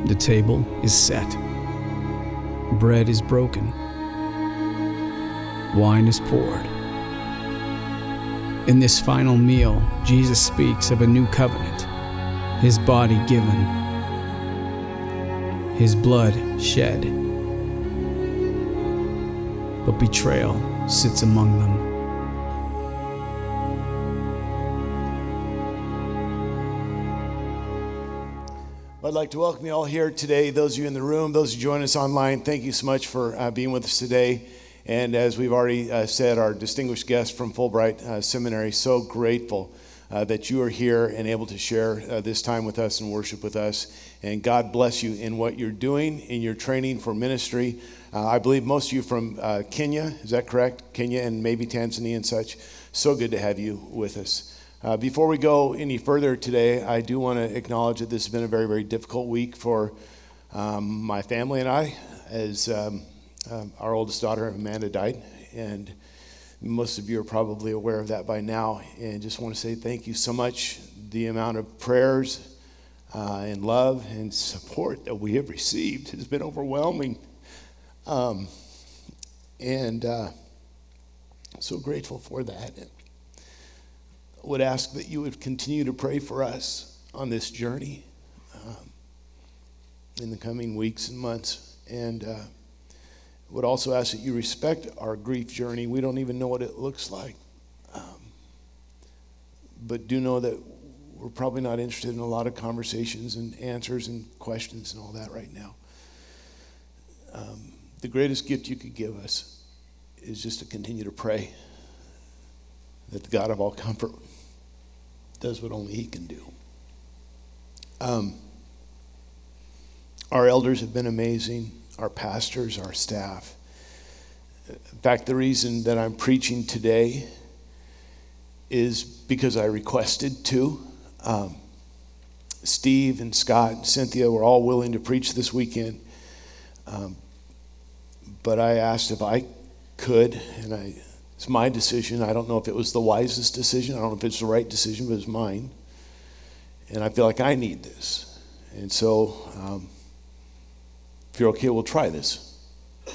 The table is set. Bread is broken. Wine is poured. In this final meal, Jesus speaks of a new covenant, his body given, his blood shed. But betrayal sits among them. I'd like to welcome you all here today, those of you in the room, those who join us online. Thank you so much for being with us today. And as we've already said, our distinguished guest from Fulbright Seminary, so grateful that you are here and able to share this time with us and worship with us. And God bless you in what you're doing in your training for ministry. I believe most of you from Kenya, is that correct? Kenya and maybe Tanzania and such. So good to have you with us. Before we go any further today, I do want to acknowledge that this has been a very, very difficult week for my family and I, as our oldest daughter, Amanda, died. And most of you are probably aware of that by now. And just want to say thank you so much. The amount of prayers and love and support that we have received has been overwhelming. And so grateful for that. Would ask that you would continue to pray for us on this journey in the coming weeks and months. And would also ask that you respect our grief journey. We don't even know what it looks like. But do know that we're probably not interested in a lot of conversations and answers and questions and all that right now. The greatest gift you could give us is just to continue to pray that the God of all comfort does what only he can do. Our elders have been amazing, our pastors, our staff. In fact, the reason that I'm preaching today is because I requested to. Steve and Scott and Cynthia were all willing to preach this weekend. But I asked if I could, and it's my decision. I don't know if it was the wisest decision. I don't know if it's the right decision, but it's mine. And I feel like I need this. And so, if you're okay, we'll try this. I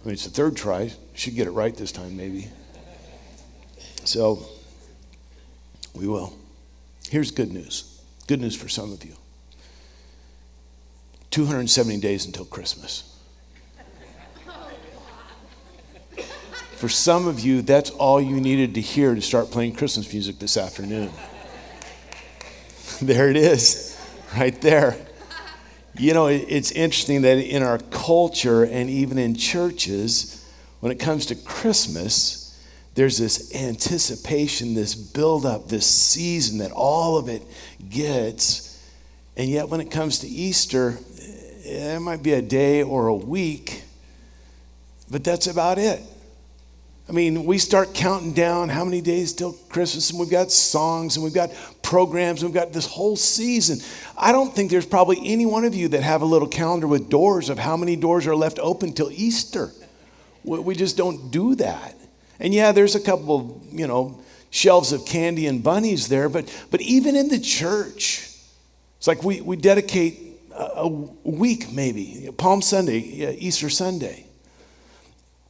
mean, it's the third try. Should get it right this time, maybe. So, we will. Here's good news. Good news for some of you. 270 days until Christmas. For some of you, that's all you needed to hear to start playing Christmas music this afternoon. There it is, right there. You know, it's interesting that in our culture and even in churches, when it comes to Christmas, there's this anticipation, this buildup, this season that all of it gets. And yet when it comes to Easter, it might be a day or a week, but that's about it. I mean, we start counting down how many days till Christmas, and we've got songs, and we've got programs, and we've got this whole season. I don't think there's probably any one of you that have a little calendar with doors of how many doors are left open till Easter. We just don't do that. And yeah, there's a couple of, shelves of candy and bunnies there, but even in the church, it's like we dedicate a week maybe, Palm Sunday, Easter Sunday.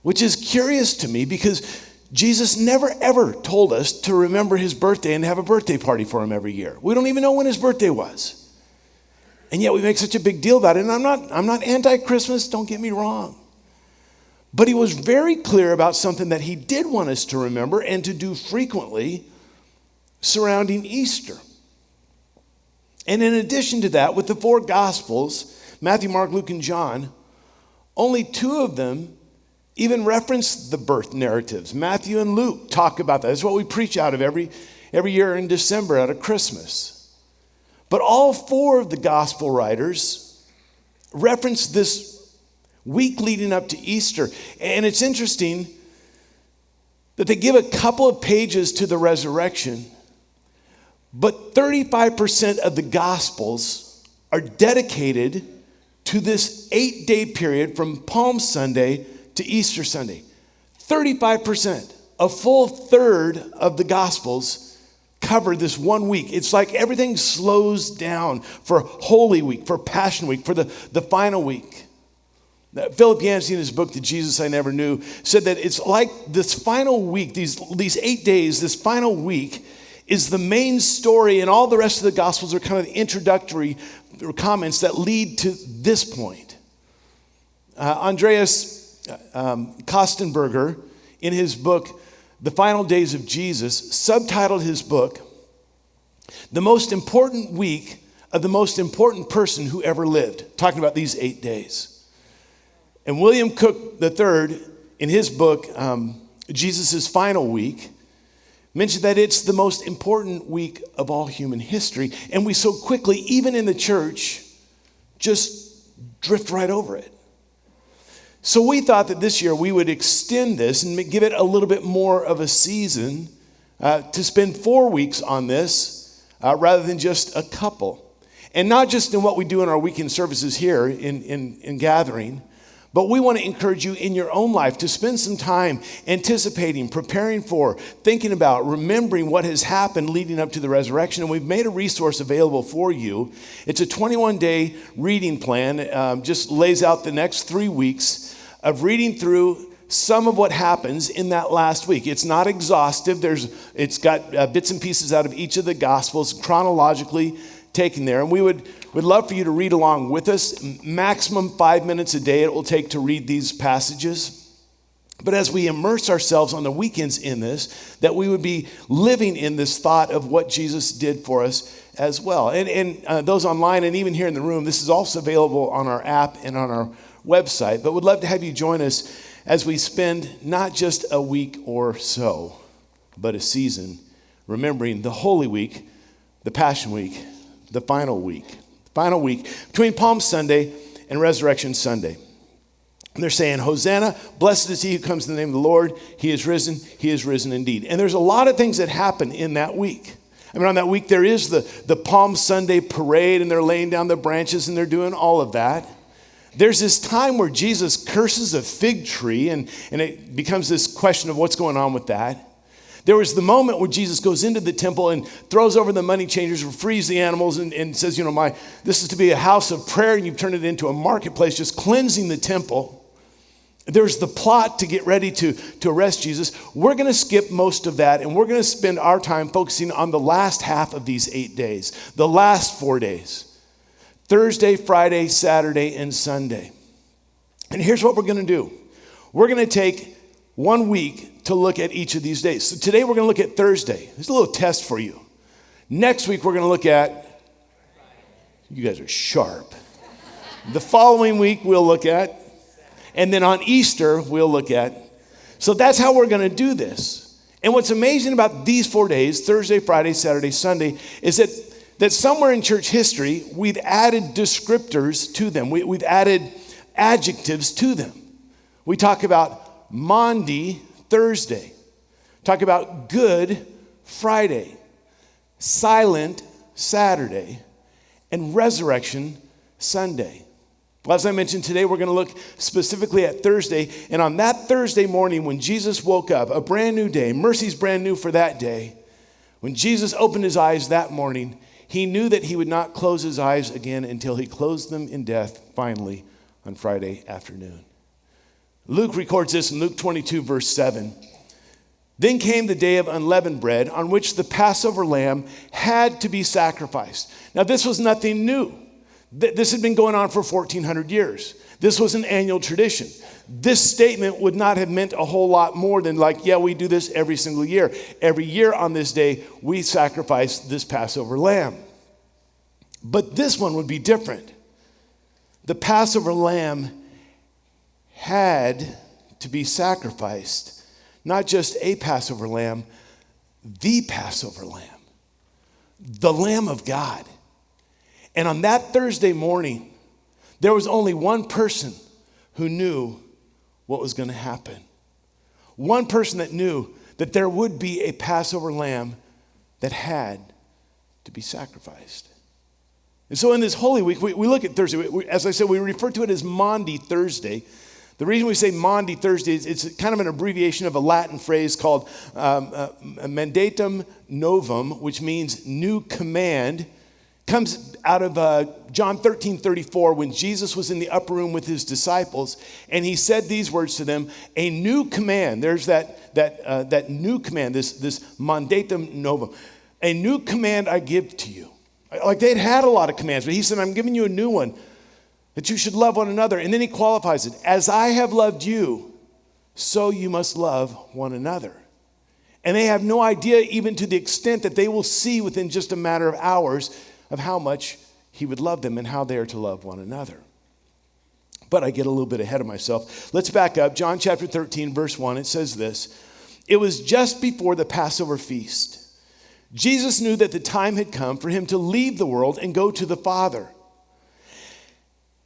Which is curious to me because Jesus never ever told us to remember his birthday and have a birthday party for him every year. We don't even know when his birthday was. And yet we make such a big deal about it. And I'm not anti-Christmas, don't get me wrong. But he was very clear about something that he did want us to remember and to do frequently surrounding Easter. And in addition to that, with the four Gospels, Matthew, Mark, Luke, and John, only two of them even reference the birth narratives. Matthew and Luke talk about that. That's what we preach out of every year in December out of Christmas. But all four of the gospel writers reference this week leading up to Easter. And it's interesting that they give a couple of pages to the resurrection, but 35% of the gospels are dedicated to this 8-day period from Palm Sunday to Easter Sunday. 35%, a full third of the Gospels cover this 1 week. It's like everything slows down for Holy Week, for Passion Week, for the final week. Philip Yancey, in his book, The Jesus I Never Knew, said that it's like this final week, these 8 days, this final week is the main story, and all the rest of the Gospels are kind of introductory comments that lead to this point. Andreas Kostenberger, in his book, The Final Days of Jesus, subtitled his book, The Most Important Week of the Most Important Person Who Ever Lived, talking about these 8 days. And William Cook III, in his book, Jesus' Final Week, mentioned that it's the most important week of all human history. And we so quickly, even in the church, just drift right over it. So we thought that this year we would extend this and give it a little bit more of a season to spend 4 weeks on this rather than just a couple. And not just in what we do in our weekend services here in Gathering, but we want to encourage you in your own life to spend some time anticipating, preparing for, thinking about, remembering what has happened leading up to the resurrection. And we've made a resource available for you. It's a 21-day reading plan, just lays out the next 3 weeks of reading through some of what happens in that last week. It's not exhaustive. It's got bits and pieces out of each of the Gospels chronologically taken there. And we'd love for you to read along with us. Maximum 5 minutes a day it will take to read these passages. But as we immerse ourselves on the weekends in this, that we would be living in this thought of what Jesus did for us as well. And those online and even here in the room, this is also available on our app and on our website. But we'd love to have you join us as we spend not just a week or so, but a season remembering the Holy Week, the Passion Week, the final week between Palm Sunday and Resurrection Sunday. And they're saying, Hosanna, blessed is he who comes in the name of the Lord. He is risen indeed. And there's a lot of things that happen in that week. I mean, on that week, there is the Palm Sunday parade, and they're laying down the branches, and they're doing all of that. There's this time where Jesus curses a fig tree, and it becomes this question of what's going on with that. There was the moment where Jesus goes into the temple and throws over the money changers, frees the animals, and says, this is to be a house of prayer, and you've turned it into a marketplace, just cleansing the temple. There's the plot to get ready to arrest Jesus. We're going to skip most of that, and we're going to spend our time focusing on the last half of these 8 days, the last 4 days, Thursday, Friday, Saturday, and Sunday. And here's what we're going to do. We're going to take 1 week to look at each of these days. So today we're going to look at Thursday. There's a little test for you. Next week we're going to look at, you guys are sharp. The following week we'll look at, and then on Easter we'll look at. So that's how we're going to do this. And what's amazing about these 4 days, Thursday, Friday, Saturday, Sunday, is that somewhere in church history we've added descriptors to them. We've added adjectives to them. We talk about Maundy, Thursday. Talk about Good Friday, Silent Saturday, and Resurrection Sunday. Well, as I mentioned today, we're going to look specifically at Thursday. And on that Thursday morning when Jesus woke up, a brand new day, mercy's brand new for that day, when Jesus opened his eyes that morning, he knew that he would not close his eyes again until he closed them in death finally on Friday afternoon. Luke records this in Luke 22, verse 7. Then came the day of unleavened bread on which the Passover lamb had to be sacrificed. Now, this was nothing new. This had been going on for 1,400 years. This was an annual tradition. This statement would not have meant a whole lot more than we do this every single year. Every year on this day, we sacrifice this Passover lamb. But this one would be different. The Passover lamb had to be sacrificed, not just a Passover lamb, the Passover lamb, the Lamb of God. And on that Thursday morning, there was only one person who knew what was going to happen. One person that knew that there would be a Passover lamb that had to be sacrificed. And so in this Holy Week, we look at Thursday. As I said, we refer to it as Maundy Thursday. The reason we say Maundy, Thursday, is it's kind of an abbreviation of a Latin phrase called mandatum novum, which means new command. Comes out of John 13:34, when Jesus was in the upper room with his disciples, and he said these words to them, a new command. There's that new command, this mandatum novum. A new command I give to you. Like they'd had a lot of commands, but he said, I'm giving you a new one, that you should love one another. And then he qualifies it. As I have loved you, so you must love one another. And they have no idea, even to the extent that they will see within just a matter of hours, of how much he would love them and how they are to love one another. But I get a little bit ahead of myself. Let's back up. John chapter 13, verse 1, it says this. It was just before the Passover feast. Jesus knew that the time had come for him to leave the world and go to the Father.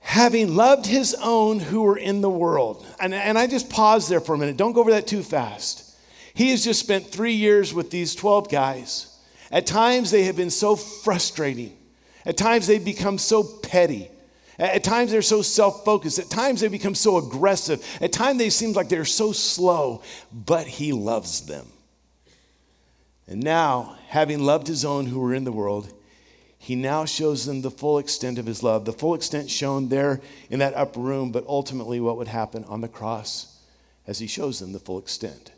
Having loved his own who were in the world. And I just pause there for a minute. Don't go over that too fast. He has just spent 3 years with these 12 guys. At times they have been so frustrating. At times they've become so petty. At times they're so self-focused. At times they become so aggressive. At times they seem like they're so slow, but he loves them. And now, having loved his own who were in the world, he now shows them the full extent of his love, the full extent shown there in that upper room, but ultimately what would happen on the cross as he shows them the full extent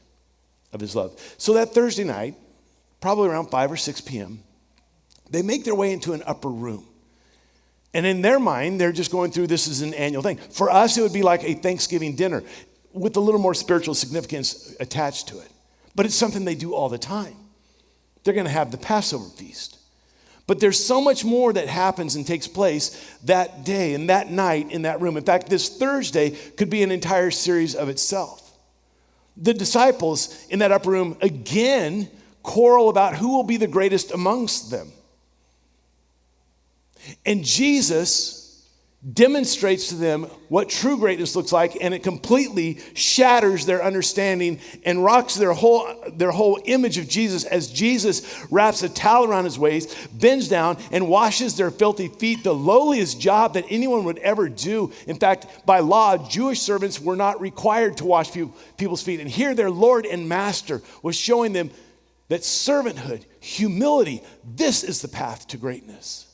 of his love. So that Thursday night, probably around 5 or 6 p.m., they make their way into an upper room. And in their mind, they're just going through this as an annual thing. For us, it would be like a Thanksgiving dinner with a little more spiritual significance attached to it. But it's something they do all the time. They're going to have the Passover feast. But there's so much more that happens and takes place that day and that night in that room. In fact, this Thursday could be an entire series of itself. The disciples in that upper room again quarrel about who will be the greatest amongst them. And Jesus demonstrates to them what true greatness looks like, and it completely shatters their understanding and rocks their whole image of Jesus as Jesus wraps a towel around his waist, bends down, and washes their filthy feet, the lowliest job that anyone would ever do. In fact, by law, Jewish servants were not required to wash people's feet. And here their Lord and Master was showing them that servanthood, humility, this is the path to greatness.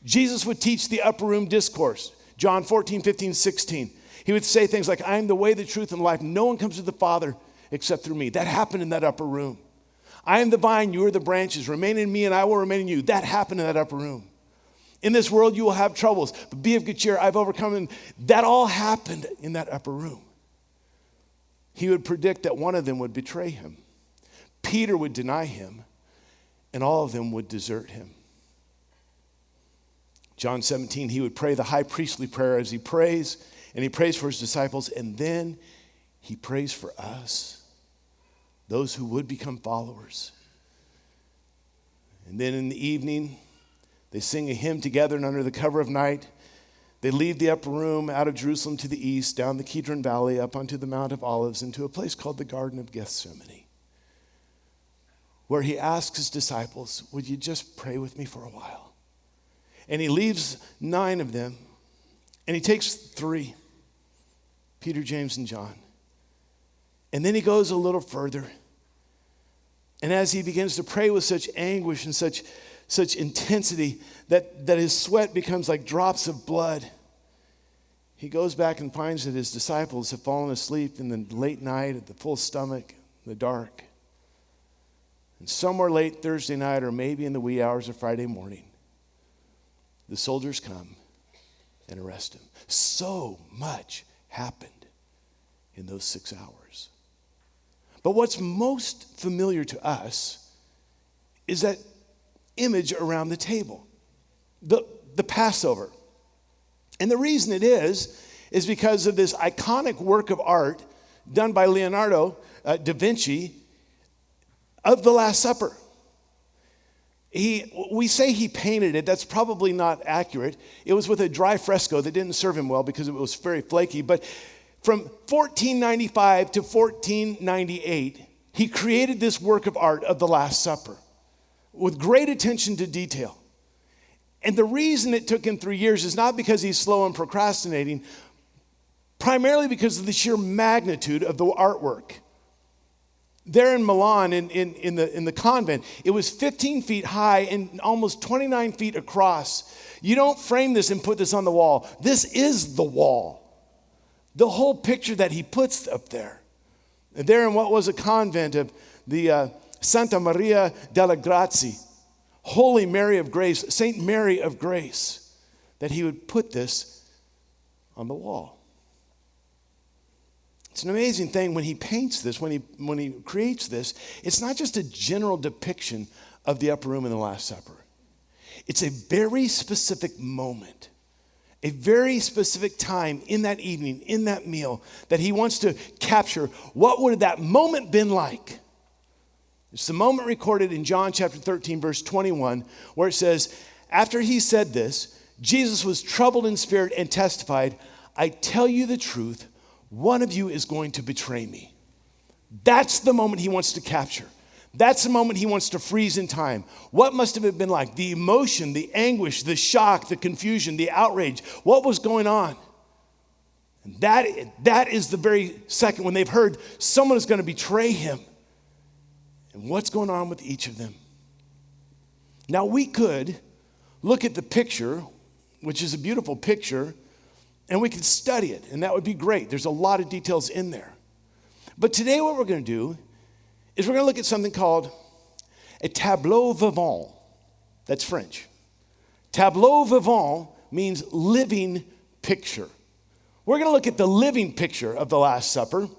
Jesus would teach the upper room discourse, John 14, 15, 16. He would say things like, I am the way, the truth, and life. No one comes to the Father except through me. That happened in that upper room. I am the vine, you are the branches. Remain in me and I will remain in you. That happened in that upper room. In this world you will have troubles, but be of good cheer. I've overcome them. That all happened in that upper room. He would predict that one of them would betray him. Peter would deny him, and all of them would desert him. John 17, he would pray the high priestly prayer as he prays, and he prays for his disciples, and then he prays for us, those who would become followers. And then in the evening, they sing a hymn together, and under the cover of night, they leave the upper room out of Jerusalem to the east, down the Kidron Valley, up onto the Mount of Olives, into a place called the Garden of Gethsemane, where he asks his disciples, would you just pray with me for a while? And he leaves 9 of them, and he takes 3, Peter, James, and John. And then he goes a little further. And as he begins to pray with such anguish and such intensity that his sweat becomes like drops of blood, he goes back and finds that his disciples have fallen asleep in the late night at the full stomach, in the dark. And somewhere late Thursday night, or maybe in the wee hours of Friday morning, the soldiers come and arrest him. So much happened in those 6 hours. But what's most familiar to us is that image around the table, the Passover. And the reason it is because of this iconic work of art done by Leonardo da Vinci of the Last Supper. We say he painted it. That's probably not accurate. It was with a dry fresco that didn't serve him well because it was very flaky. But from 1495 to 1498, he created this work of art of the Last Supper with great attention to detail. And the reason it took him 3 years is not because he's slow and procrastinating. primarily because of the sheer magnitude of the artwork. There in Milan, in the convent, it was 15 feet high and almost 29 feet across. You don't frame this and put this on the wall. This is the wall. The whole picture that he puts up there. There in what was a convent of the Santa Maria della Grazie, Holy Mary of Grace, Saint Mary of Grace, that he would put this on the wall. It's an amazing thing when he paints this, when he creates this, it's not just a general depiction of the upper room in the Last Supper. It's a very specific moment, a very specific time in that evening, in that meal, that he wants to capture. What would that moment been like? It's the moment recorded in John chapter 13, verse 21, where it says, after he said this, Jesus was troubled in spirit and testified, I tell you the truth, one of you is going to betray me. That's the moment he wants to capture. That's the moment he wants to freeze in time. What must have it been like? The emotion, the anguish, the shock, the confusion, the outrage. What was going on? And that is the very second when they've heard someone is going to betray him. And what's going on with each of them? Now we could look at the picture, which is a beautiful picture, and we could study it, and that would be great. There's a lot of details in there. But today what we're going to do is we're going to look at something called a tableau vivant. That's French. Tableau vivant means living picture. We're going to look at the living picture of the Last Supper.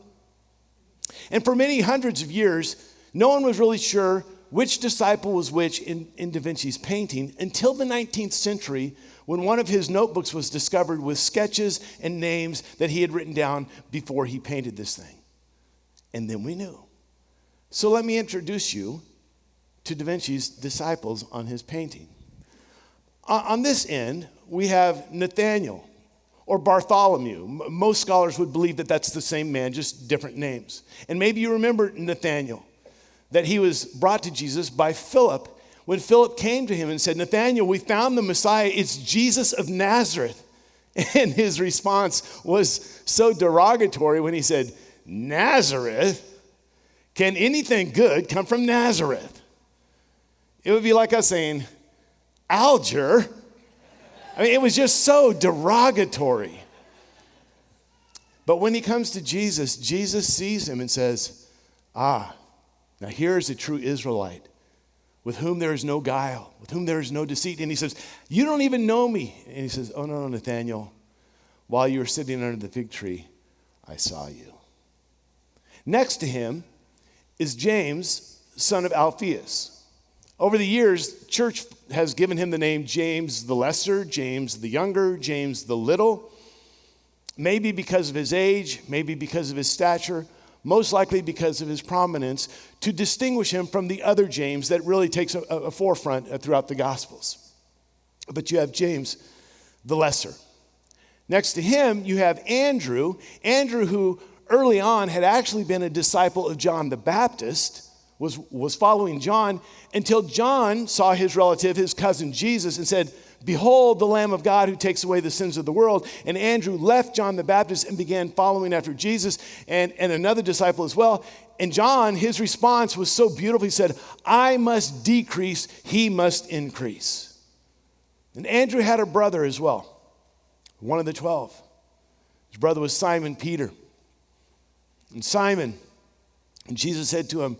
And for many hundreds of years, no one was really sure which disciple was which in Da Vinci's painting until the 19th century, when one of his notebooks was discovered with sketches and names that he had written down before he painted this thing. And then we knew. So let me introduce you to Da Vinci's disciples on his painting. On this end, we have Nathaniel or Bartholomew. Most scholars would believe that that's the same man, just different names. And maybe you remember Nathaniel, that he was brought to Jesus by Philip when Philip came to him and said, Nathaniel, we found the Messiah. It's Jesus of Nazareth. And his response was so derogatory when he said, Nazareth? Can anything good come from Nazareth? It would be like us saying, Alger. I mean, it was just so derogatory. But when he comes to Jesus, Jesus sees him and says, now here is a true Israelite with whom there is no guile, with whom there is no deceit. And he says, you don't even know me. And he says, oh, no, Nathaniel, while you were sitting under the fig tree, I saw you. Next to him is James, son of Alphaeus. Over the years, church has given him the name James the Lesser, James the Younger, James the Little. Maybe because of his age, maybe because of his stature, most likely because of his prominence, to distinguish him from the other James that really takes a forefront throughout the Gospels. But you have James the Lesser. Next to him, you have Andrew, who early on had actually been a disciple of John the Baptist, was following John until John saw his relative, his cousin Jesus, and said, behold the Lamb of God who takes away the sins of the world. And Andrew left John the Baptist and began following after Jesus and another disciple as well. And John, his response was so beautiful. He said, I must decrease, he must increase. And Andrew had a brother as well, one of the 12. His brother was Simon Peter. And Simon, and Jesus said to him,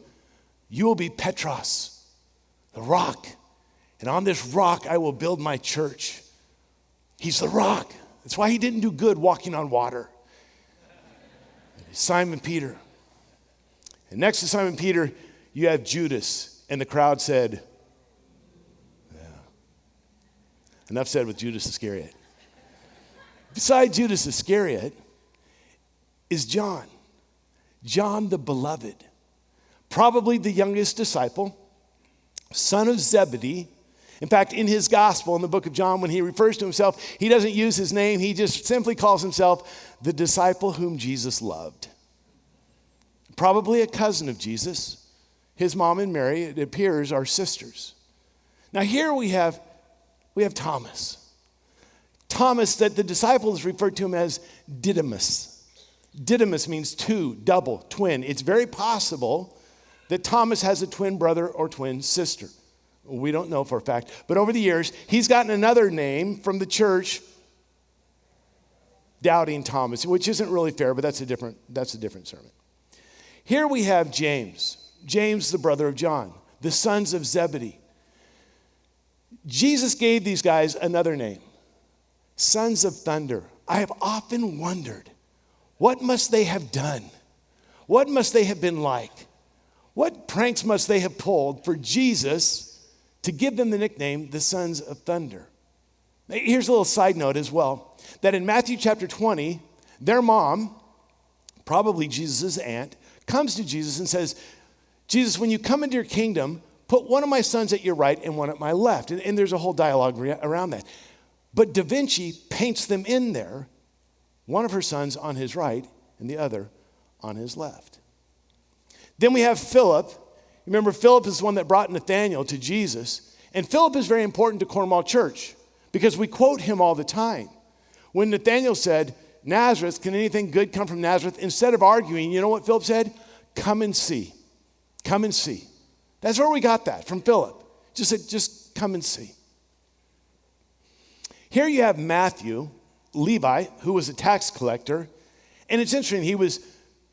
you will be Petros, the rock. And on this rock, I will build my church. He's the rock. That's why he didn't do good walking on water. Simon Peter. And next to Simon Peter, you have Judas. And the crowd said, yeah. Enough said with Judas Iscariot. Beside Judas Iscariot is John the beloved, probably the youngest disciple, son of Zebedee. In fact, in his gospel, in the book of John, when he refers to himself, he doesn't use his name. He just simply calls himself the disciple whom Jesus loved. Probably a cousin of Jesus. His mom and Mary, it appears, are sisters. Now here we have Thomas. Thomas, that the disciples referred to him as Didymus. Didymus means two, double, twin. It's very possible that Thomas has a twin brother or twin sister. We don't know for a fact. But over the years, he's gotten another name from the church, Doubting Thomas, which isn't really fair, but that's a different sermon. Here we have James, the brother of John, the sons of Zebedee. Jesus gave these guys another name, sons of thunder. I have often wondered, what must they have done? What must they have been like? What pranks must they have pulled for Jesus to give them the nickname, the sons of thunder? Here's a little side note as well, that in Matthew chapter 20, their mom, probably Jesus' aunt, comes to Jesus and says, Jesus, when you come into your kingdom, put one of my sons at your right and one at my left. And there's a whole dialogue around that. But Da Vinci paints them in there, one of her sons on his right and the other on his left. Then we have Philip. Remember, Philip is the one that brought Nathanael to Jesus. And Philip is very important to Cornwall Church because we quote him all the time. When Nathanael said, Nazareth, can anything good come from Nazareth? Instead of arguing, you know what Philip said? Come and see. Come and see. That's where we got that, from Philip. Just come and see. Here you have Matthew, Levi, who was a tax collector. And it's interesting, he was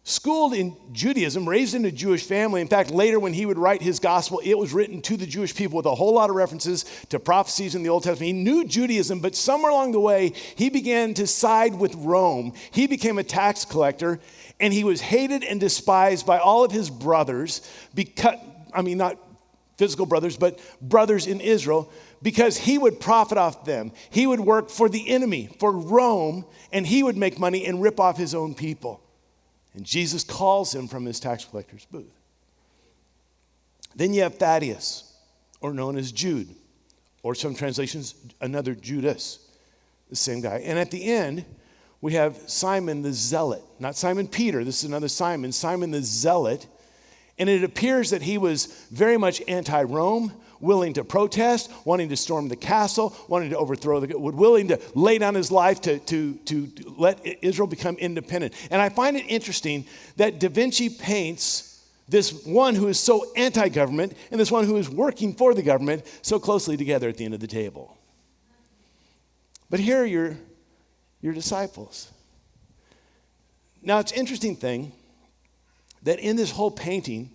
schooled in Judaism, raised in a Jewish family. In fact, later when he would write his gospel, it was written to the Jewish people with a whole lot of references to prophecies in the Old Testament. He knew Judaism, but somewhere along the way, he began to side with Rome. He became a tax collector, and he was hated and despised by all of his brothers, not physical brothers, but brothers in Israel, because he would profit off them. He would work for the enemy, for Rome, and he would make money and rip off his own people. And Jesus calls him from his tax collector's booth. Then you have Thaddeus, or known as Jude, or some translations, another Judas, the same guy. And at the end, we have Simon the Zealot. Not Simon Peter, this is another Simon, Simon the Zealot. And it appears that he was very much anti-Rome, willing to protest, wanting to storm the castle, wanting to overthrow willing to lay down his life to let Israel become independent. And I find it interesting that Da Vinci paints this one who is so anti-government and this one who is working for the government so closely together at the end of the table. But here are your disciples. Now, it's an interesting thing that in this whole painting,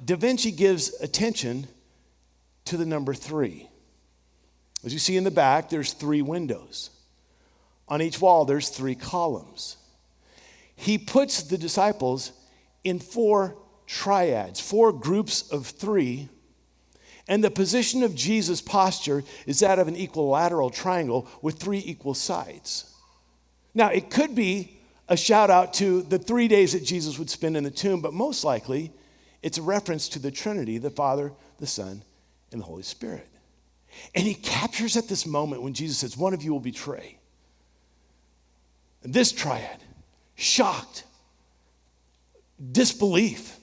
Da Vinci gives attention to the number 3. As you see in the back, there's 3 windows. On each wall, there's 3 columns. He puts the disciples in 4 triads, 4 groups of 3, and the position of Jesus' posture is that of an equilateral triangle with 3 equal sides. Now, it could be a shout out to the 3 days that Jesus would spend in the tomb, but most likely it's a reference to the Trinity, the Father, the Son, and the Holy Spirit. And he captures at this moment when Jesus says, one of you will betray. And this triad, shocked, disbelief,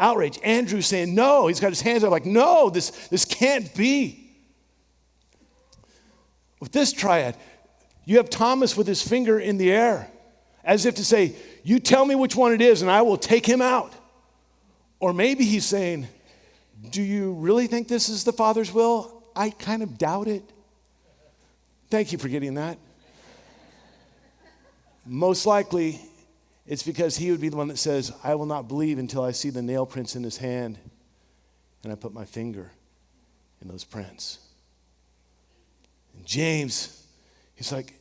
outrage. Andrew saying, no, he's got his hands up like, no, this can't be. With this triad, you have Thomas with his finger in the air, as if to say, you tell me which one it is and I will take him out. Or maybe he's saying, do you really think this is the Father's will? I kind of doubt it. Thank you for getting that. Most likely, it's because he would be the one that says, I will not believe until I see the nail prints in his hand and I put my finger in those prints. And James, he's like,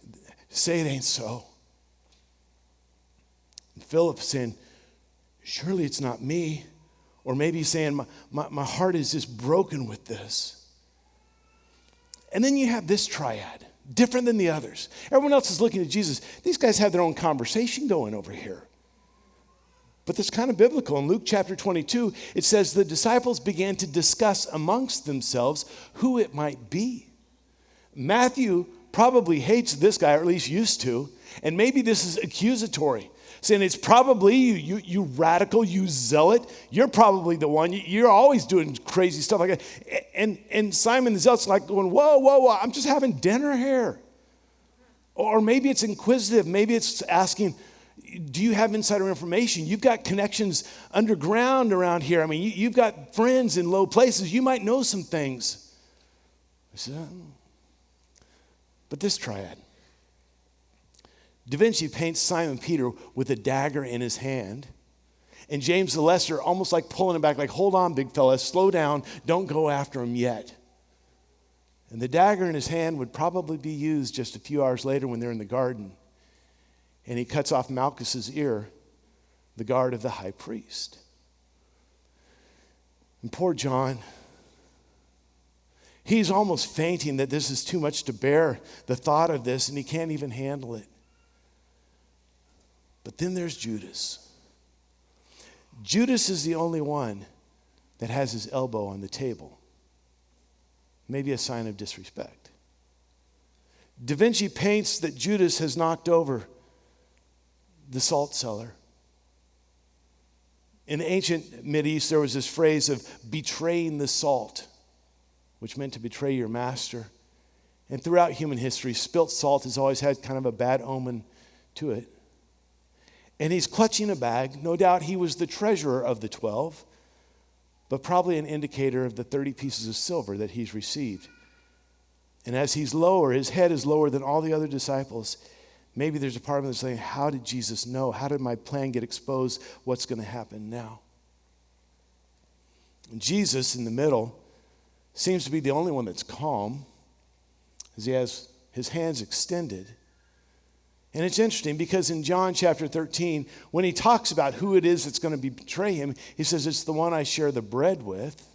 say it ain't so. And Philip saying, surely it's not me. Or maybe he's saying, my heart is just broken with this. And then you have this triad, different than the others. Everyone else is looking at Jesus. These guys have their own conversation going over here. But that's kind of biblical. In Luke chapter 22, it says the disciples began to discuss amongst themselves who it might be. Matthew probably hates this guy, or at least used to, and maybe this is accusatory. Saying it's probably you radical, you zealot. You're probably the one. You're always doing crazy stuff like that. And Simon the Zealot's like going, whoa, I'm just having dinner here. Or maybe it's inquisitive. Maybe it's asking, Do you have insider information? You've got connections underground around here. I mean, you've got friends in low places. You might know some things. I said, but this triad. Da Vinci paints Simon Peter with a dagger in his hand. And James the Lesser almost like pulling him back, like, hold on, big fella, slow down, don't go after him yet. And the dagger in his hand would probably be used just a few hours later when they're in the garden. And he cuts off Malchus's ear, the guard of the high priest. And poor John, he's almost fainting that this is too much to bear, the thought of this, and he can't even handle it. But then there's Judas. Judas is the only one that has his elbow on the table. Maybe a sign of disrespect. Da Vinci paints that Judas has knocked over the salt cellar. In the ancient Mideast, there was this phrase of betraying the salt, which meant to betray your master. And throughout human history, spilt salt has always had kind of a bad omen to it. And he's clutching a bag. No doubt he was the treasurer of the 12, but probably an indicator of the 30 pieces of silver that he's received. And as he's lower, his head is lower than all the other disciples. Maybe there's a part of him that's saying, how did Jesus know? How did my plan get exposed? What's going to happen now? And Jesus, in the middle, seems to be the only one that's calm, as he has his hands extended. And it's interesting because in John chapter 13, when he talks about who it is that's going to betray him, he says, it's the one I share the bread with.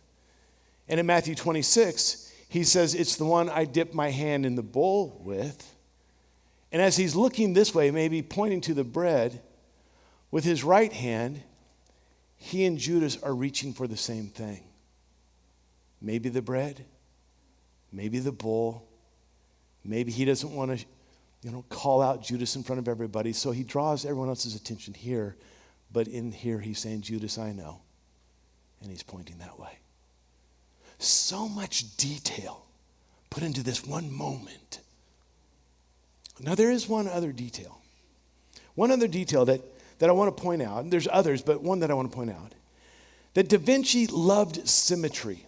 And in Matthew 26, he says, it's the one I dip my hand in the bowl with. And as he's looking this way, maybe pointing to the bread, with his right hand, he and Judas are reaching for the same thing. Maybe the bread, maybe the bowl, maybe he doesn't want to call out Judas in front of everybody, so he draws everyone else's attention here, but in here he's saying, Judas, I know, and he's pointing that way. So much detail put into this one moment. Now there is one other detail that I want to point out, and there's others, but one that I want to point out, that Da Vinci loved symmetry.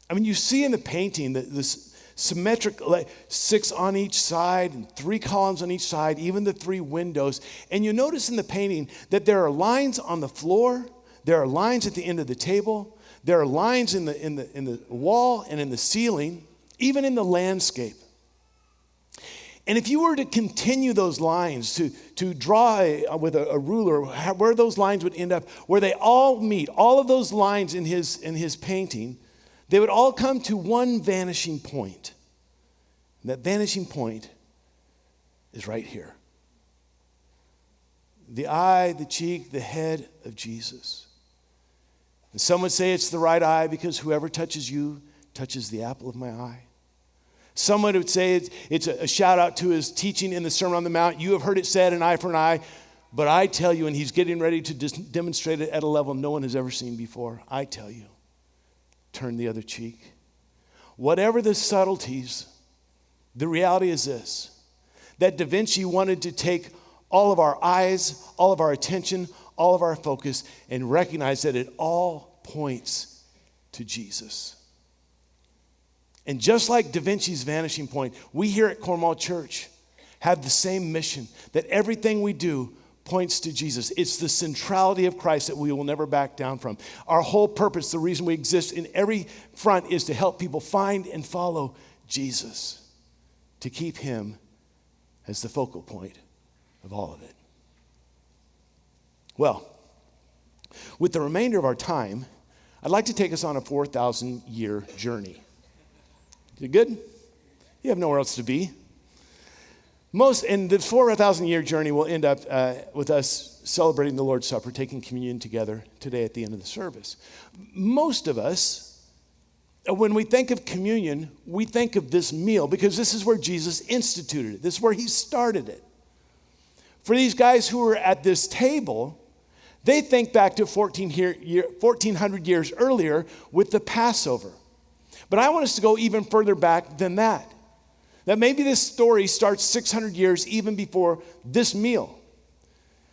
I mean, you see in the painting that this symmetric, like 6 on each side and 3 columns on each side, even the 3 windows. And you notice in the painting that there are lines on the floor, there are lines at the end of the table, there are lines in the wall and in the ceiling, even in the landscape. And if you were to continue those lines, to draw with a ruler, where those lines would end up, where they all meet, all of those lines in his painting, they would all come to one vanishing point. And that vanishing point is right here. The eye, the cheek, the head of Jesus. And some would say it's the right eye because whoever touches you touches the apple of my eye. Someone would say it's a shout out to his teaching in the Sermon on the Mount. You have heard it said, an eye for an eye. But I tell you, and he's getting ready to demonstrate it at a level no one has ever seen before. I tell you. Turn the other cheek. Whatever the subtleties, the reality is this, that Da Vinci wanted to take all of our eyes, all of our attention, all of our focus, and recognize that it all points to Jesus. And just like Da Vinci's vanishing point, we here at Cornwall Church have the same mission, that everything we do points to Jesus. It's the centrality of Christ that we will never back down from. Our whole purpose, the reason we exist in every front, is to help people find and follow Jesus, to keep him as the focal point of all of it. Well, with the remainder of our time, I'd like to take us on a 4,000-year journey. You good? You have nowhere else to be. And the 4,000-year journey will end up with us celebrating the Lord's Supper, taking communion together today at the end of the service. Most of us, when we think of communion, we think of this meal because this is where Jesus instituted it. This is where he started it. For these guys who were at this table, they think back to 1,400 years earlier with the Passover. But I want us to go even further back than that. That maybe this story starts 600 years even before this meal.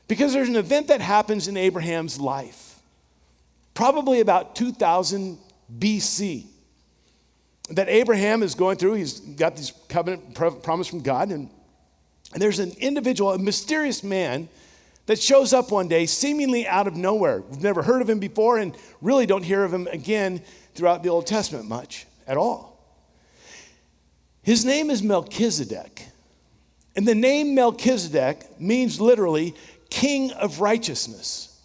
Because there's an event that happens in Abraham's life, probably about 2000 BC, that Abraham is going through. He's got this covenant promise from God, and there's an individual, a mysterious man, that shows up one day seemingly out of nowhere. We've never heard of him before and really don't hear of him again throughout the Old Testament much at all. His name is Melchizedek. And the name Melchizedek means literally king of righteousness.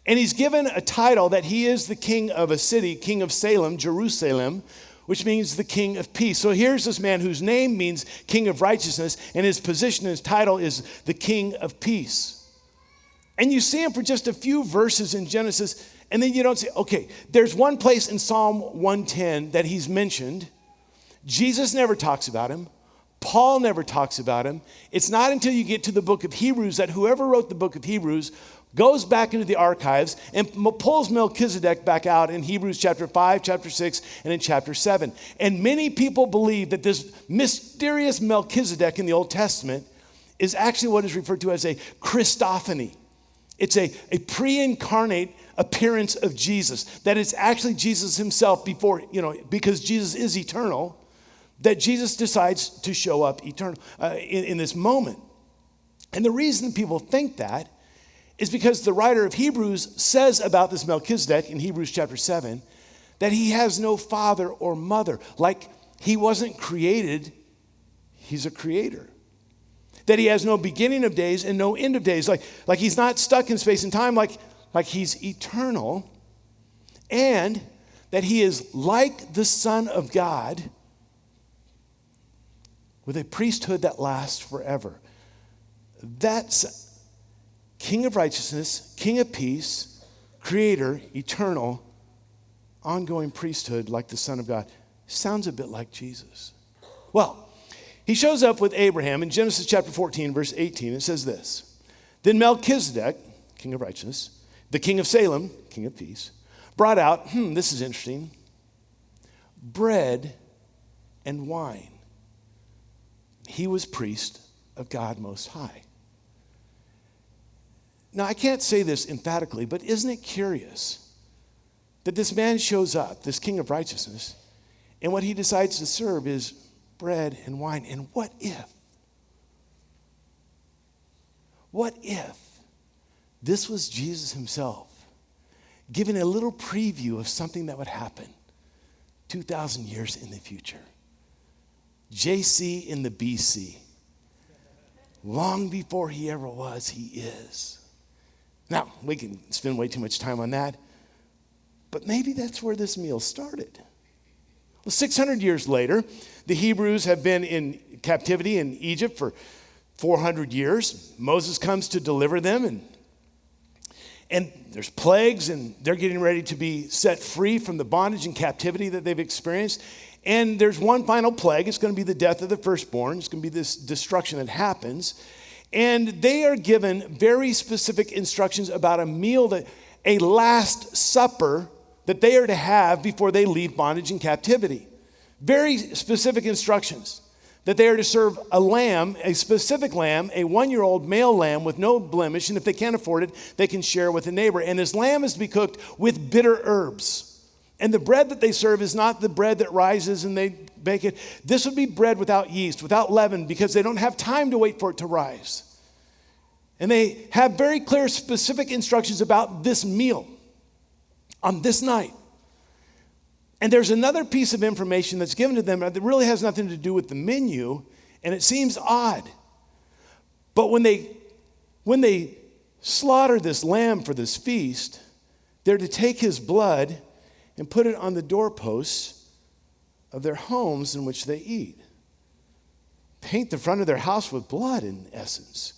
And he's given a title that he is the king of a city, king of Salem, Jerusalem, which means the king of peace. So here's this man whose name means king of righteousness, and his position, his title is the king of peace. And you see him for just a few verses in Genesis, and then you don't say, okay, there's one place in Psalm 110 that he's mentioned. Jesus never talks about him. Paul never talks about him. It's not until you get to the book of Hebrews that whoever wrote the book of Hebrews goes back into the archives and pulls Melchizedek back out in Hebrews chapter 5, chapter 6, and in chapter 7. And many people believe that this mysterious Melchizedek in the Old Testament is actually what is referred to as a Christophany. It's a pre-incarnate appearance of Jesus, that it's actually Jesus himself before, because Jesus is eternal, that Jesus decides to show up eternal in this moment. And the reason people think that is because the writer of Hebrews says about this Melchizedek in Hebrews chapter 7 that he has no father or mother. Like he wasn't created, he's a creator. That he has no beginning of days and no end of days. Like he's not stuck in space and time, like he's eternal. And that he is like the Son of God with a priesthood that lasts forever. That's King of righteousness, King of peace, creator, eternal, ongoing priesthood like the Son of God. Sounds a bit like Jesus. Well, he shows up with Abraham in Genesis chapter 14, verse 18. It says this: Then Melchizedek, king of righteousness, the king of Salem, king of peace, brought out, this is interesting, bread and wine. He was priest of God Most High. Now, I can't say this emphatically, but isn't it curious that this man shows up, this king of righteousness, and what he decides to serve is bread and wine? And what if this was Jesus himself giving a little preview of something that would happen 2,000 years in the future? JC in the BC. Long before he ever was, he is. Now, we can spend way too much time on that, but maybe that's where this meal started. Well, 600 years later, the Hebrews have been in captivity in Egypt for 400 years. Moses comes to deliver them, and there's plagues, and they're getting ready to be set free from the bondage and captivity that they've experienced. And there's one final plague. It's going to be the death of the firstborn. It's going to be this destruction that happens. And they are given very specific instructions about a meal, a last supper that they are to have before they leave bondage and captivity. Very specific instructions that they are to serve a lamb, a specific lamb, a 1-year-old male lamb with no blemish. And if they can't afford it, they can share with a neighbor. And this lamb is to be cooked with bitter herbs. And the bread that they serve is not the bread that rises and they bake it. This would be bread without yeast, without leaven, because they don't have time to wait for it to rise. And they have very clear, specific instructions about this meal on this night. And there's another piece of information that's given to them that really has nothing to do with the menu, and it seems odd. But when they slaughter this lamb for this feast, they're to take his blood and put it on the doorposts of their homes in which they eat. Paint the front of their house with blood, in essence.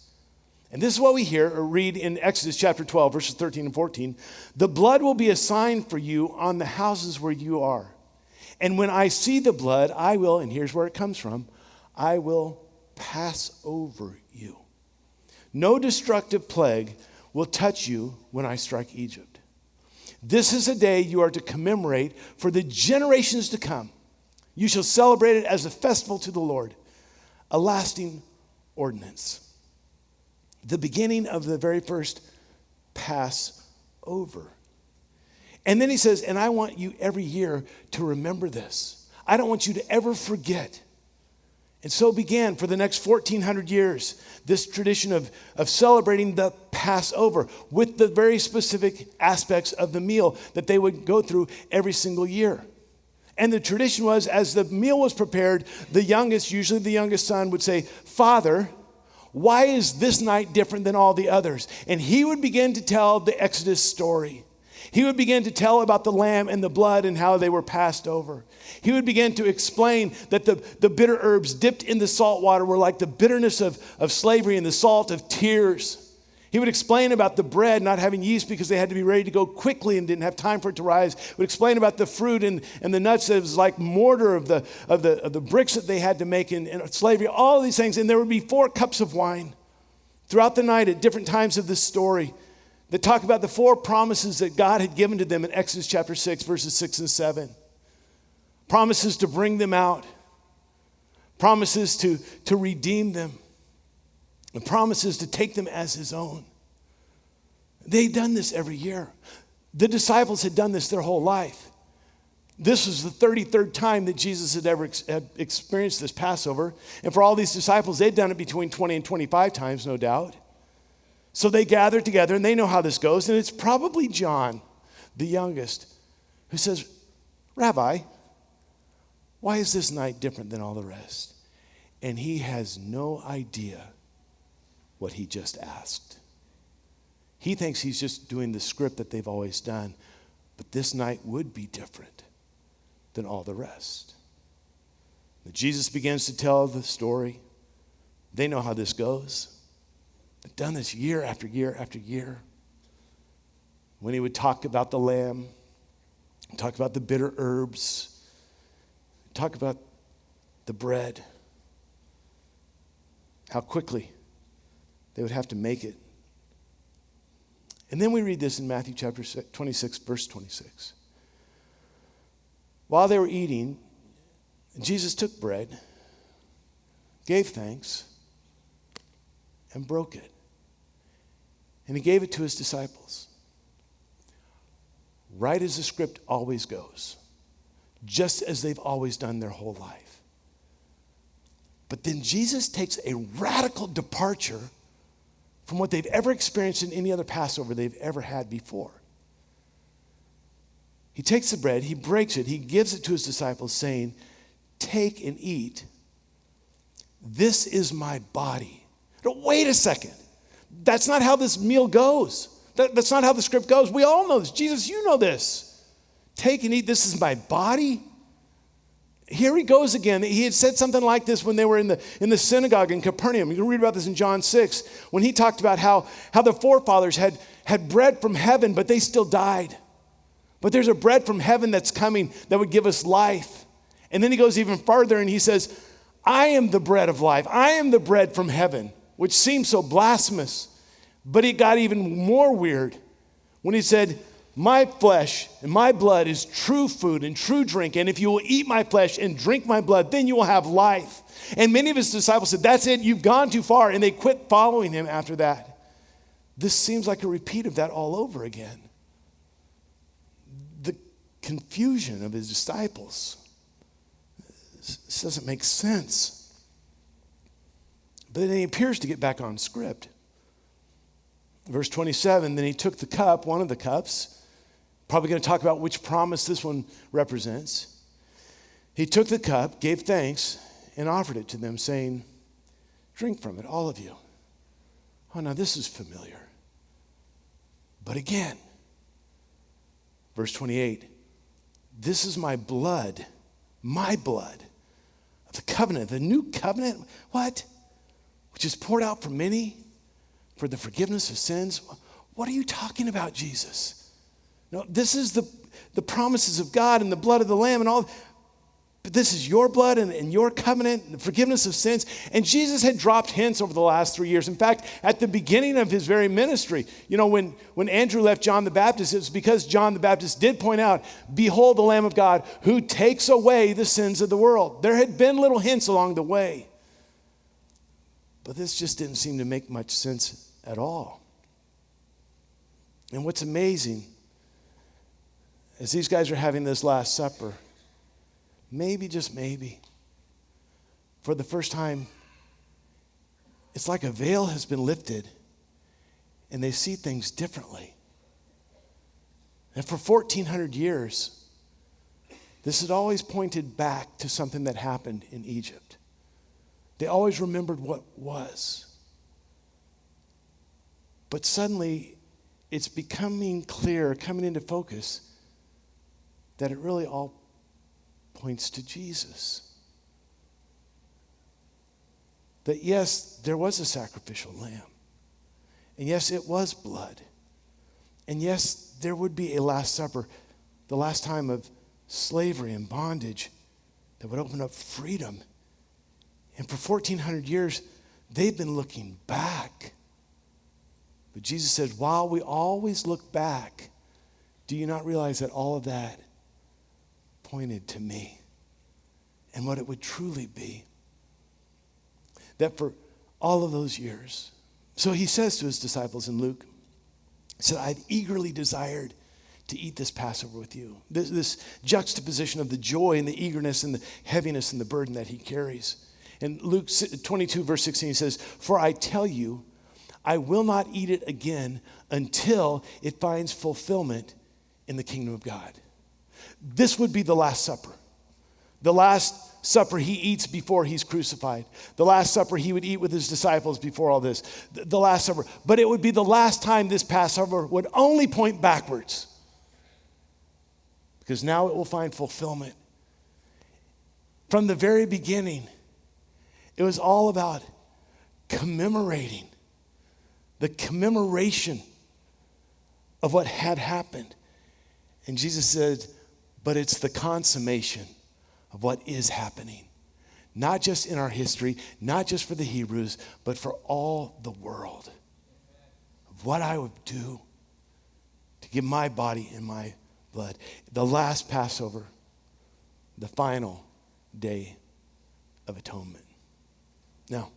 And this is what we hear or read in Exodus chapter 12, verses 13 and 14. The blood will be a sign for you on the houses where you are. And when I see the blood, I will, and here's where it comes from, I will pass over you. No destructive plague will touch you when I strike Egypt. This is a day you are to commemorate for the generations to come. You shall celebrate it as a festival to the Lord, a lasting ordinance. the beginning of the very first Passover. And then he says, and I want you every year to remember this. I don't want you to ever forget. And so began for the next 1,400 years this tradition of celebrating the Passover with the very specific aspects of the meal that they would go through every single year. And the tradition was, as the meal was prepared, the youngest, usually the youngest son, would say, Father, why is this night different than all the others? And he would begin to tell the Exodus story. He would begin to tell about the lamb and the blood and how they were passed over. He would begin to explain that the bitter herbs dipped in the salt water were like the bitterness of slavery and the salt of tears. He would explain about the bread not having yeast because they had to be ready to go quickly and didn't have time for it to rise. He would explain about the fruit and the nuts that it was like mortar of the bricks that they had to make in slavery, all of these things. And there would be 4 cups of wine throughout the night at different times of this story that talk about the 4 promises that God had given to them in Exodus chapter 6, verses 6 and 7. Promises to bring them out. Promises to redeem them. And promises to take them as his own. They'd done this every year. The disciples had done this their whole life. This was the 33rd time that Jesus had ever experienced this Passover. And for all these disciples, they'd done it between 20 and 25 times, no doubt. So they gather together, and they know how this goes. And it's probably John, the youngest, who says, Rabbi, why is this night different than all the rest? And he has no idea what he just asked. He thinks he's just doing the script that they've always done. But this night would be different than all the rest. Jesus begins to tell the story. They know how this goes. They've done this year after year after year. When he would talk about the lamb, talk about the bitter herbs, talk about the bread, how quickly they would have to make it. And then we read this in Matthew chapter 26, verse 26. While they were eating, Jesus took bread, gave thanks, and broke it. And he gave it to his disciples. Right as the script always goes. Just as they've always done their whole life. But then Jesus takes a radical departure from what they've ever experienced in any other Passover they've ever had before. He takes the bread, he breaks it, he gives it to his disciples saying, take and eat. This is my body. No, wait a second. That's not how this meal goes. That's not how the script goes. We all know this. Jesus, you know this. Take and eat. This is my body. Here he goes again. He had said something like this when they were in the synagogue in Capernaum. You can read about this in John 6, when he talked about how the forefathers had bread from heaven, but they still died. But there's a bread from heaven that's coming that would give us life. And then he goes even farther and he says, I am the bread of life. I am the bread from heaven, which seems so blasphemous. But it got even more weird when he said, my flesh and my blood is true food and true drink. And if you will eat my flesh and drink my blood, then you will have life. And many of his disciples said, that's it, you've gone too far. And they quit following him after that. This seems like a repeat of that all over again. The confusion of his disciples. This doesn't make sense. But then he appears to get back on script. Verse 27, then he took the cup, one of the cups. Probably going to talk about which promise this one represents. He took the cup, gave thanks, and offered it to them, saying, drink from it, all of you. Oh, now this is familiar. But again, verse 28, this is my blood of the covenant, the new covenant. What? Which is poured out for many for the forgiveness of sins. What are you talking about, Jesus? No, this is the promises of God and the blood of the Lamb and all. But this is your blood and your covenant and the forgiveness of sins. And Jesus had dropped hints over the last 3 years. In fact, at the beginning of his very ministry, when Andrew left John the Baptist, it was because John the Baptist did point out, behold the Lamb of God who takes away the sins of the world. There had been little hints along the way. But this just didn't seem to make much sense at all. And what's amazing, as these guys are having this Last Supper, maybe, just maybe, for the first time, it's like a veil has been lifted and they see things differently. And for 1,400 years, this had always pointed back to something that happened in Egypt. They always remembered what was. But suddenly, it's becoming clear, coming into focus, that it really all points to Jesus. That yes, there was a sacrificial lamb. And yes, it was blood. And yes, there would be a Last Supper, the last time of slavery and bondage that would open up freedom. And for 1,400 years, they've been looking back. But Jesus said, while we always look back, do you not realize that all of that pointed to me and what it would truly be? That for all of those years. So he says to his disciples in Luke, he said, I've eagerly desired to eat this Passover with you. This juxtaposition of the joy and the eagerness and the heaviness and the burden that he carries. In Luke 22, verse 16, he says, for I tell you, I will not eat it again until it finds fulfillment in the kingdom of God. This would be the Last Supper. The Last Supper he eats before he's crucified. The Last Supper he would eat with his disciples before all this. The Last Supper. But it would be the last time this Passover would only point backwards. Because now it will find fulfillment. From the very beginning, it was all about commemorating. The commemoration of what had happened. And Jesus said, but it's the consummation of what is happening. Not just in our history, not just for the Hebrews, but for all the world. Of what I would do to give my body and my blood. The last Passover, the final day of atonement. Now,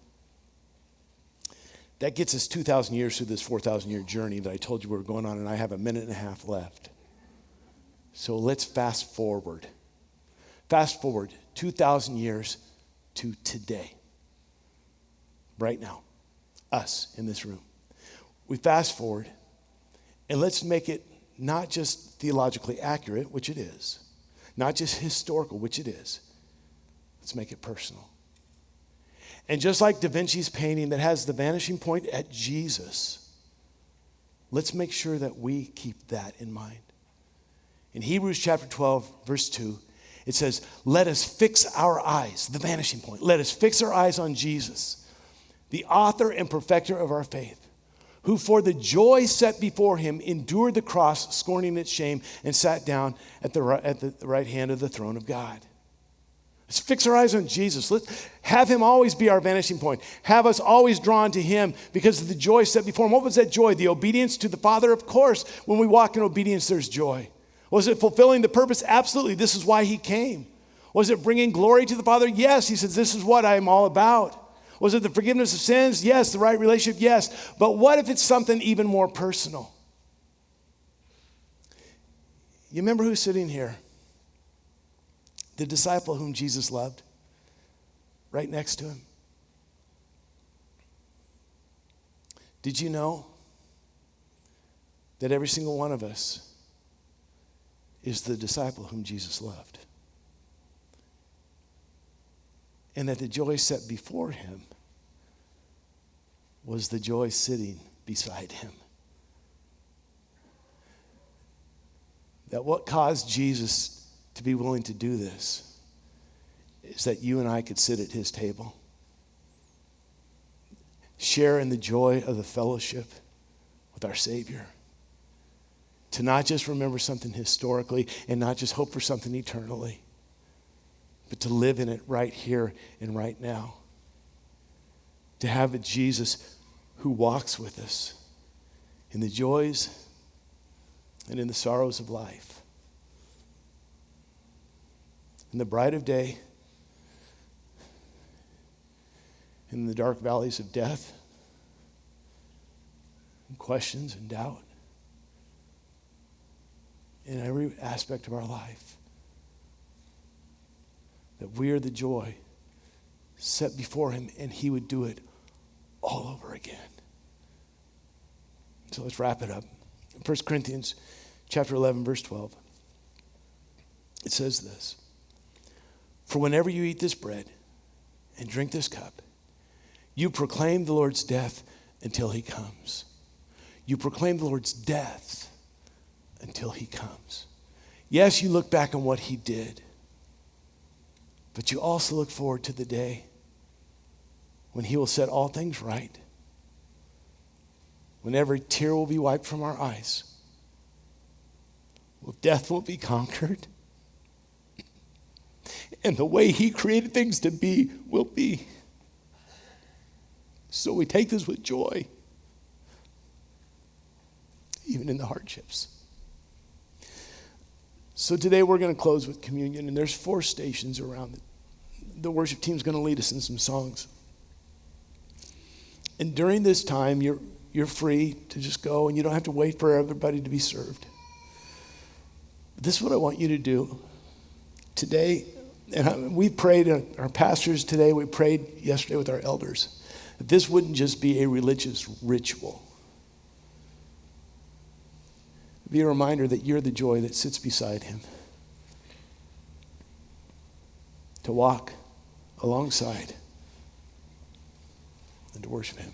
that gets us 2,000 years through this 4,000-year journey that I told you we were going on, and I have a minute and a half left. So let's fast forward. Fast forward 2,000 years to today. Right now. Us in this room. We fast forward, and let's make it not just theologically accurate, which it is. Not just historical, which it is. Let's make it personal. And just like Da Vinci's painting that has the vanishing point at Jesus, let's make sure that we keep that in mind. In Hebrews chapter 12, verse 2, it says, let us fix our eyes, the vanishing point. Let us fix our eyes on Jesus, the author and perfecter of our faith, who for the joy set before him endured the cross, scorning its shame, and sat down at the right hand of the throne of God. Let's fix our eyes on Jesus. Let's have him always be our vanishing point. Have us always drawn to him because of the joy set before him. What was that joy? The obedience to the Father? Of course, when we walk in obedience, there's joy. Was it fulfilling the purpose? Absolutely. This is why he came. Was it bringing glory to the Father? Yes. He says, this is what I am all about. Was it the forgiveness of sins? Yes. The right relationship? Yes. But what if it's something even more personal? You remember who's sitting here? The disciple whom Jesus loved, right next to him. Did you know that every single one of us is the disciple whom Jesus loved? And that the joy set before him was the joy sitting beside him. That what caused Jesus to be willing to do this is that you and I could sit at his table, share in the joy of the fellowship with our Savior, to not just remember something historically and not just hope for something eternally, but to live in it right here and right now. To have a Jesus who walks with us in the joys and in the sorrows of life. In the bright of day, in the dark valleys of death, and questions and doubt in every aspect of our life. That we are the joy set before him, and he would do it all over again. So let's wrap it up. 1 Corinthians chapter 11, verse 12. It says this: "For whenever you eat this bread and drink this cup, you proclaim the Lord's death until he comes." You proclaim the Lord's death until he comes. Yes, you look back on what he did, but you also look forward to the day when he will set all things right, when every tear will be wiped from our eyes, when death will be conquered, and the way he created things to be will be. So we take this with joy, even in the hardships. So today we're going to close with communion, and there's 4 stations around it. The worship team's going to lead us in some songs. And during this time, you're free to just go, and you don't have to wait for everybody to be served. This is what I want you to do today. And we prayed, our pastors today, we prayed yesterday with our elders, that this wouldn't just be a religious ritual. It'd be a reminder that you're the joy that sits beside him. To walk alongside and to worship him.